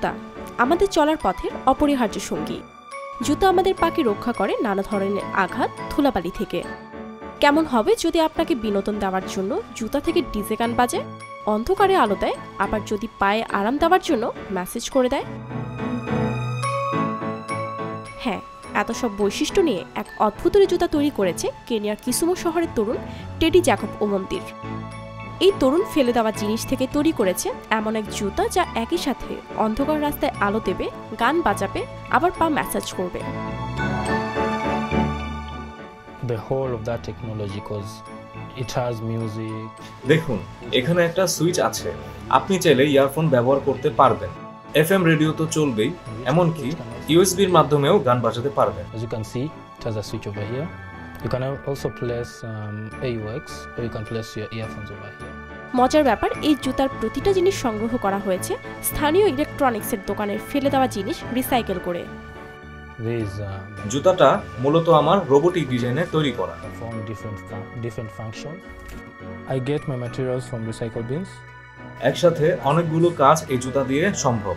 জুতা আমাদের চলার পথের অপরিহার্য সঙ্গী। জুতা আমাদের পাকে রক্ষা করে নানা ধরনের আঘাত, ধুলাবালি থেকে। কেমন হবে যদি আপনাকে বিনোদন দেওয়ার জন্য জুতা থেকে ডিজে গান বাজে, অন্ধকারে আলো দেয়, আবার যদি পায়ে আরাম দেওয়ার জন্য মেসেজ করে দেয়? হ্যাঁ, এত সব বৈশিষ্ট্য নিয়ে এক অদ্ভুত জুতা তৈরি করেছে কেনিয়ার কিসুমু শহরের তরুণ টেডি জ্যাকব ওমন্দির। এই তরুণ ফেলে দেওয়া জিনিস থেকে তৈরি করেছে এমন এক জুতা যা একই সাথে অন্ধকার রাস্তায় আলো দেবে, গান বাজাবে, আবার পা ম্যাসাজ করবে। The whole of that technology, because it has music. দেখুন, এখানে একটা সুইচ আছে, আপনি চাইলে ইয়ারফোন ব্যবহার করতে পারবেন। এফএম রেডিও তো চলবেই, এমনকি ইউএসবির মাধ্যমেও গান বাজাতে পারবেন। As you can see, it has a switch over here. You can also place AUX, or you can place your earphones over here. মজার ব্যাপার, এই জুতার প্রতিটা জিনিস সংগ্রহ করা হয়েছে স্থানীয় ইলেকট্রনিক্সের দোকানের ফেলে দেওয়া জিনিস রিসাইকেল করে। জুতাটা মূলত আমার রোবোটিক ডিজাইনে তৈরি করা। From different function. I get my materials from recycle bins. একসাথে অনেকগুলো কাজ এই জুতা দিয়ে সম্ভব,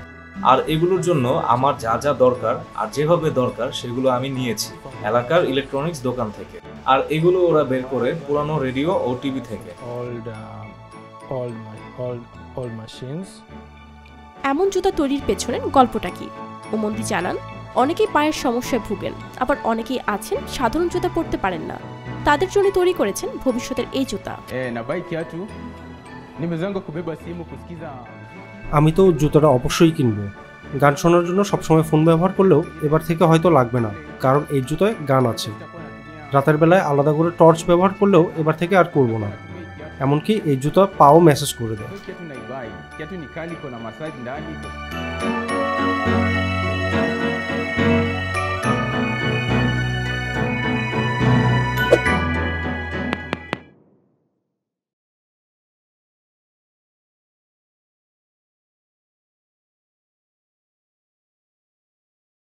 আর এগুলোর জন্য আমার যা যা দরকার আর যেভাবে দরকার সেগুলো আমি নিয়েছি এলাকার ইলেকট্রনিক্স দোকান থেকে, আর এগুলো ওরা বের করে পুরানো রেডিও ও টিভি থেকে। All machines. এমন জুতা তৈরির পেছনে গল্পটা কি? ওমন্দি জানান, অনেকেই পায়ের সমস্যায় ভুগেন, আবার অনেকেই আছেন সাধারণ জুতা পরতে পারেন না। তাদের জন্য তৈরি করেছেন ভবিষ্যতের এই জুতা। আমি তো জুতাটা অবশ্যই কিনবো। গান শোনার জন্য সবসময় ফোন ব্যবহার করলেও এবার থেকে হয়তো লাগবে না, কারণ এই জুতায় গান আছে। রাতের বেলায় আলাদা করে টর্চ ব্যবহার করলেও এবার থেকে আর করবো না। এমনকি এই জুতা পাও মেসেজ করে দেয়।